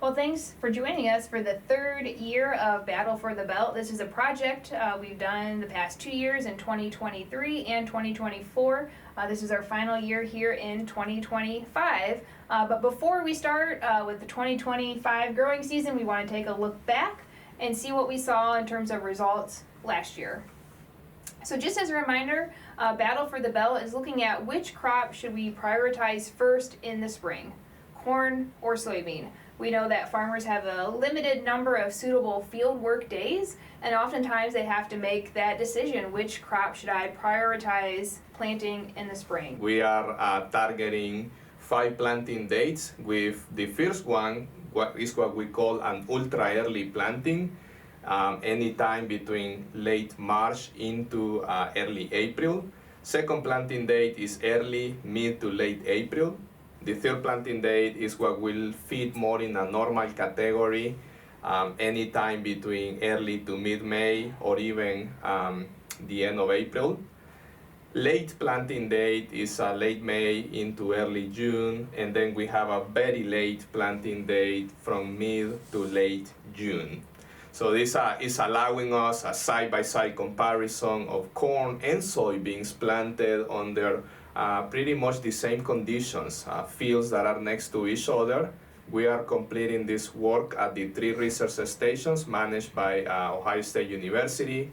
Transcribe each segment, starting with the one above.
Well, thanks for joining us for the third year of Battle for the Belt. This is a project we've done the past 2 years in 2023 and 2024. This is our final year here in 2025. But before we start with the 2025 growing season, we want to take a look back and see what we saw in terms of results last year. So just as a reminder, Battle for the Belt is looking at which crop should we prioritize first in the spring, corn or soybean. We know that farmers have a limited number of suitable field work days, and oftentimes they have to make that decision, which crop should I prioritize planting in the spring. We are targeting 5 planting dates, with the first one what we call an ultra early planting, anytime between late March into early April. Second planting date is early, mid to late April. The third planting date is what will fit more in a normal category, anytime between early to mid-May or even the end of April. Late planting date is late May into early June, and then we have a very late planting date from mid to late June. So this is allowing us a side-by-side comparison of corn and soybeans planted under pretty much the same conditions, fields that are next to each other. We are completing this work at the 3 research stations managed by Ohio State University.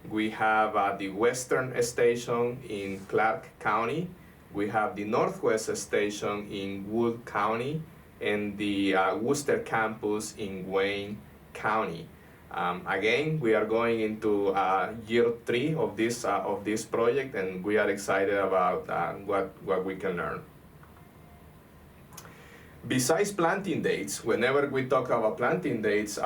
We have the Western Station in Clark County. We have the Northwest Station in Wood County, and the Worcester campus in Wayne County. Again, we are going into year 3 of this project, and we are excited about what we can learn. Besides planting dates, whenever we talk about planting dates,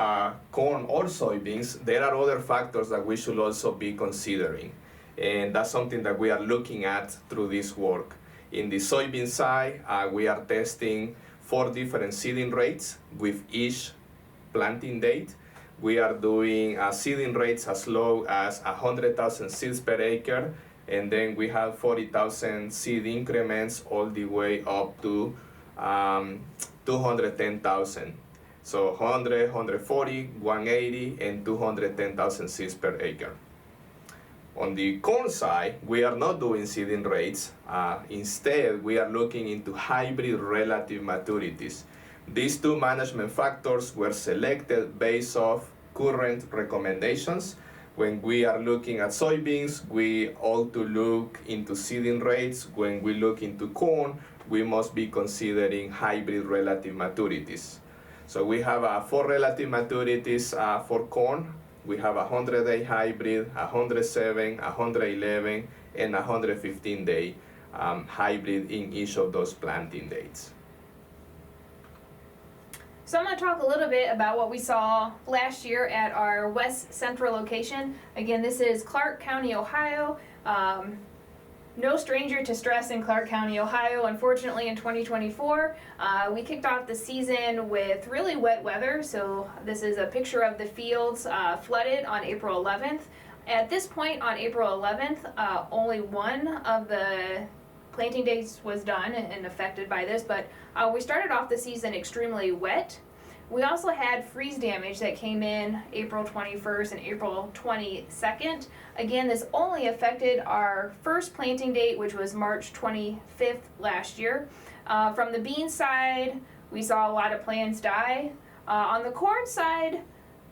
corn or soybeans, there are other factors that we should also be considering, and that's something that we are looking at through this work. In the soybean side, we are testing 4 different seeding rates with each planting date. We are doing seeding rates as low as 100,000 seeds per acre, and then we have 40,000 seed increments all the way up to 210,000. So 100, 140, 180, and 210,000 seeds per acre. On the corn side, we are not doing seeding rates. Instead, we are looking into hybrid relative maturities. These 2 management factors were selected based off current recommendations. When we are looking at soybeans, we ought to look into seeding rates. When we look into corn, we must be considering hybrid relative maturities. So we have 4 relative maturities for corn. We have a 100-day hybrid, 107, 111, and 115-day hybrid in each of those planting dates. So I'm going to talk a little bit about what we saw last year at our West Central location. Again, this is Clark County, Ohio. No stranger to stress in Clark County, Ohio. Unfortunately, in 2024, we kicked off the season with really wet weather. So this is a picture of the fields flooded on April 11th. At this point on April 11th, only one of the planting dates was done and affected by this, but we started off the season extremely wet. We also had freeze damage that came in April 21st and April 22nd. Again, this only affected our first planting date, which was March 25th last year. From the bean side, we saw a lot of plants die. On the corn side,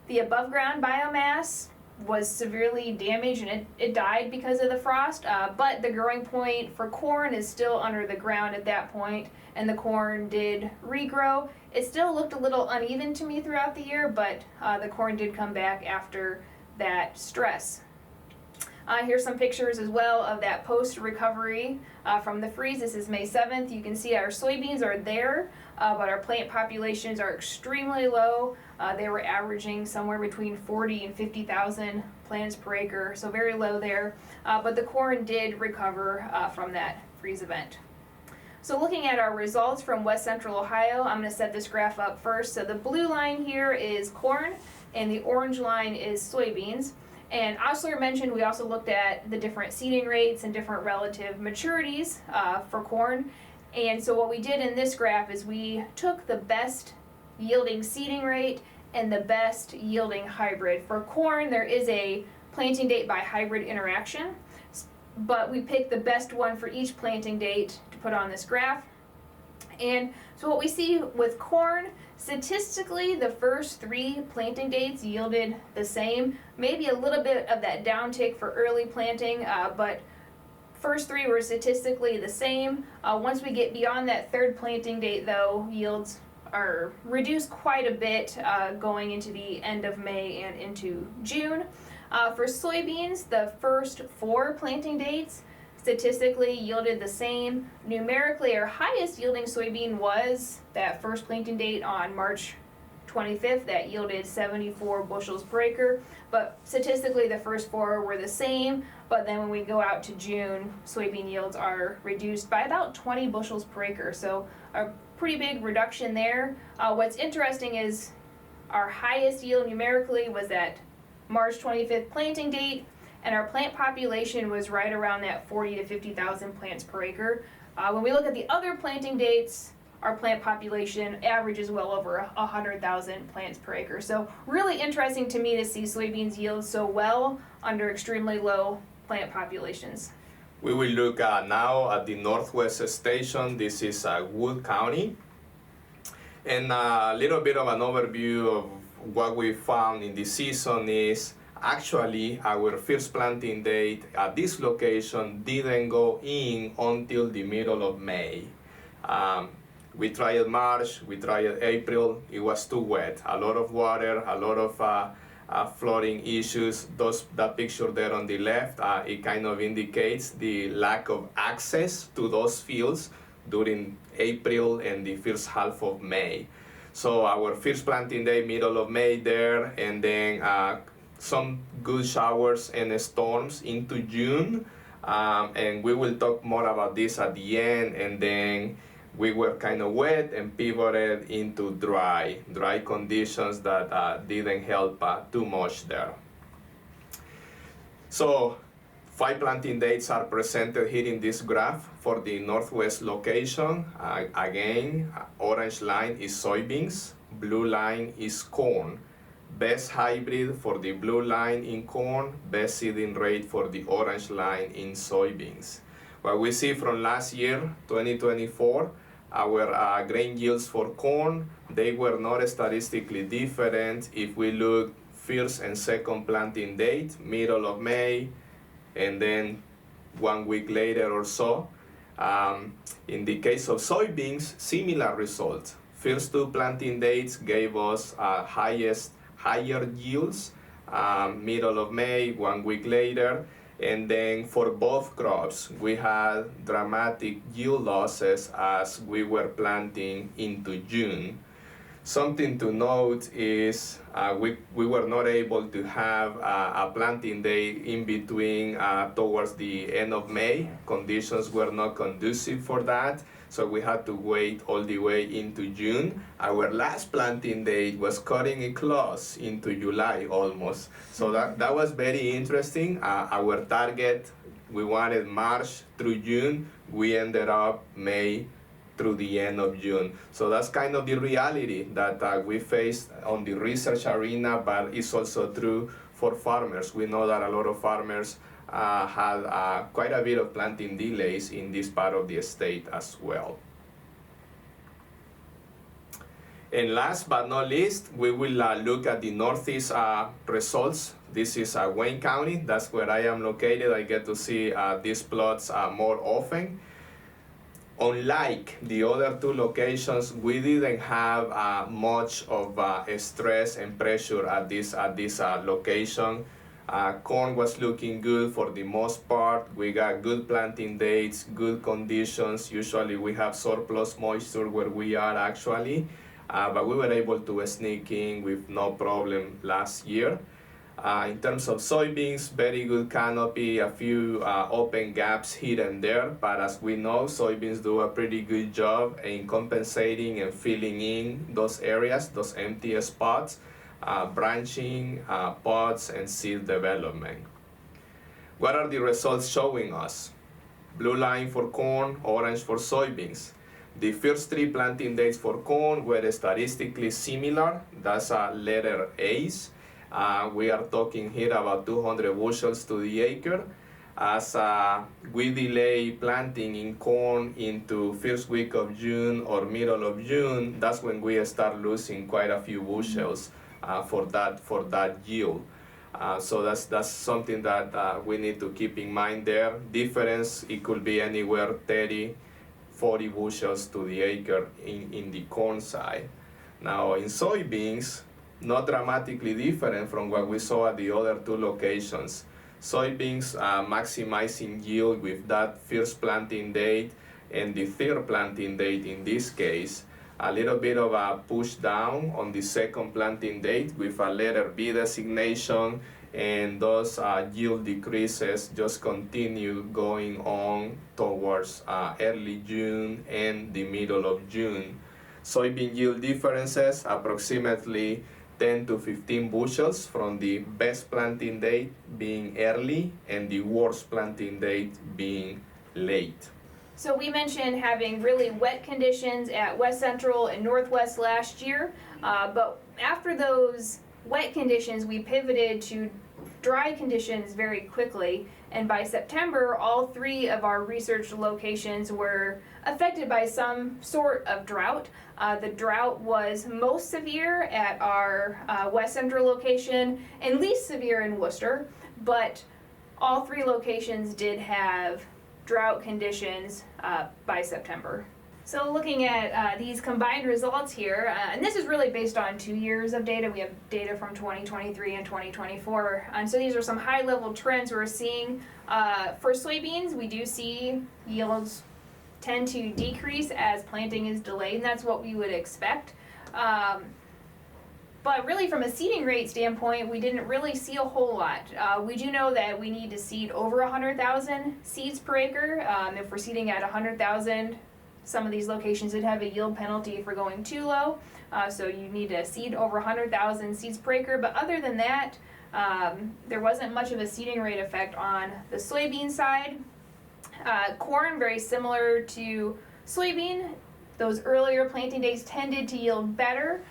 the above ground biomass was severely damaged, and it died because of the frost, but the growing point for corn is still under the ground at that point, and the corn did regrow. It still looked a little uneven to me throughout the year, but the corn did come back after that stress. Here's some pictures as well of that post-recovery from the freeze. This is May 7th. You can see our soybeans are there, but our plant populations are extremely low. They were averaging somewhere between 40 and 50,000 plants per acre, so very low there. But the corn did recover from that freeze event. So looking at our results from West Central Ohio, I'm going to set this graph up first. So the blue line here is corn, and the orange line is soybeans. And Osler mentioned we also looked at the different seeding rates and different relative maturities for corn. And so what we did in this graph is we took the best yielding seeding rate and the best yielding hybrid. For corn, there is a planting date by hybrid interaction, but we picked the best one for each planting date to put on this graph. And so what we see with corn, statistically the first 3 planting dates yielded the same, maybe a little bit of that downtick for early planting, but first 3 were statistically the same. Once we get beyond that 3rd planting date though, yields are reduced quite a bit going into the end of May and into June. For soybeans, the first 4 planting dates statistically yielded the same. Numerically, our highest yielding soybean was that first planting date on March 25th that yielded 74 bushels per acre, but statistically the first 4 were the same, but then when we go out to June, soybean yields are reduced by about 20 bushels per acre, so a pretty big reduction there. What's interesting is our highest yield numerically was that March 25th planting date, and our plant population was right around that 40 to 50,000 plants per acre. When we look at the other planting dates, our plant population averages well over 100,000 plants per acre. So really interesting to me to see soybeans yield so well under extremely low plant populations. We will look now at the Northwest Station. This is Wood County. And a little bit of an overview of what we found in the season is actually our first planting date at this location didn't go in until the middle of May. We tried March, we tried April, it was too wet. A lot of water, a lot of flooding issues. That picture there on the left, it kind of indicates the lack of access to those fields during April and the first half of May. So our first planting day, middle of May there, and then some good showers and storms into June. And we will talk more about this at the end, and then we were kind of wet and pivoted into dry conditions that didn't help too much there. So 5 planting dates are presented here in this graph for the Northwest location. Again, orange line is soybeans, blue line is corn. Best hybrid for the blue line in corn, best seeding rate for the orange line in soybeans. What we see from last year, 2024, our grain yields for corn, they were not statistically different if we look first and second planting date, middle of May, and then 1 week later or so. In the case of soybeans, similar results. First 2 planting dates gave us higher yields, middle of May, 1 week later, and then for both crops, we had dramatic yield losses as we were planting into June. Something to note is we were not able to have a planting day in between towards the end of May. Conditions were not conducive for that, so we had to wait all the way into June. Our last planting date was cutting it close into July almost. So that was very interesting. Our target, we wanted March through June. We ended up May through the end of June. So that's kind of the reality that we faced on the research arena, but it's also true for farmers. We know that a lot of farmers had quite a bit of planting delays in this part of the state as well. And last but not least, we will look at the Northeast results. This is Wayne County. That's where I am located. I get to see these plots more often. Unlike the other 2 locations, we didn't have much of stress and pressure at this location. Corn was looking good for the most part. We got good planting dates, good conditions. Usually we have surplus moisture where we are actually, but we were able to sneak in with no problem last year. In terms of soybeans, very good canopy, a few open gaps here and there, but as we know, soybeans do a pretty good job in compensating and filling in those areas, those empty spots, branching, pods, and seed development. What are the results showing us? Blue line for corn, orange for soybeans. The first 3 planting dates for corn were statistically similar. That's letter A's. We are talking here about 200 bushels to the acre. As we delay planting in corn into first week of June or middle of June, that's when we start losing quite a few bushels for that yield. So that's something that we need to keep in mind there. Difference, it could be anywhere 30, 40 bushels to the acre in the corn side. Now in soybeans, not dramatically different from what we saw at the other 2 locations. Soybeans maximizing yield with that first planting date and the third planting date in this case. A little bit of a push down on the second planting date with a letter B designation, and those yield decreases just continue going on towards early June and the middle of June. Soybean yield differences approximately 10 to 15 bushels from the best planting date being early and the worst planting date being late. So we mentioned having really wet conditions at West Central and Northwest last year, but after those wet conditions, we pivoted to dry conditions very quickly, and by September, all 3 of our research locations were affected by some sort of drought. The drought was most severe at our West Central location and least severe in Worcester, but all 3 locations did have drought conditions by September. So looking at these combined results here, and this is really based on 2 years of data. We have data from 2023 and 2024. And so these are some high level trends we're seeing. For soybeans, we do see yields tend to decrease as planting is delayed, and that's what we would expect. But really from a seeding rate standpoint, we didn't really see a whole lot. We do know that we need to seed over 100,000 seeds per acre. If we're seeding at 100,000, some of these locations did have a yield penalty for going too low. So you need to seed over 100,000 seeds per acre. But other than that, there wasn't much of a seeding rate effect on the soybean side. Corn, very similar to soybean. Those earlier planting days tended to yield better.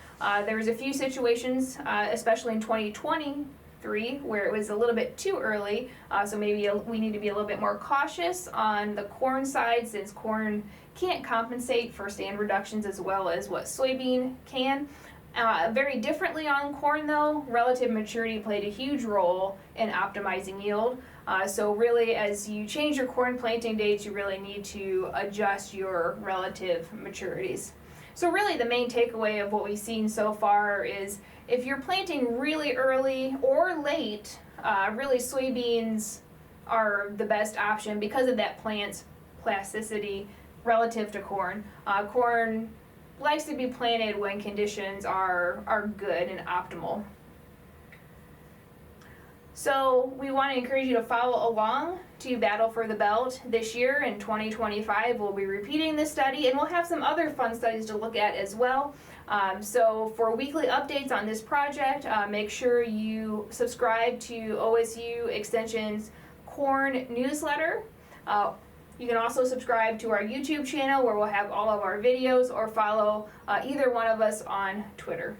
There was a few situations, especially in 2023, where it was a little bit too early. So maybe we need to be a little bit more cautious on the corn side, since corn can't compensate for stand reductions as well as what soybean can. Very differently on corn though, relative maturity played a huge role in optimizing yield. So really, as you change your corn planting dates, you really need to adjust your relative maturities. So really the main takeaway of what we've seen so far is if you're planting really early or late, really soybeans are the best option because of that plant's plasticity relative to corn. Corn likes to be planted when conditions are good and optimal. So we want to encourage you to follow along to Battle for the Belt this year. In 2025, we'll be repeating this study, and we'll have some other fun studies to look at as well. So for weekly updates on this project, make sure you subscribe to OSU Extension's Corn newsletter. You can also subscribe to our YouTube channel where we'll have all of our videos, or follow either one of us on Twitter.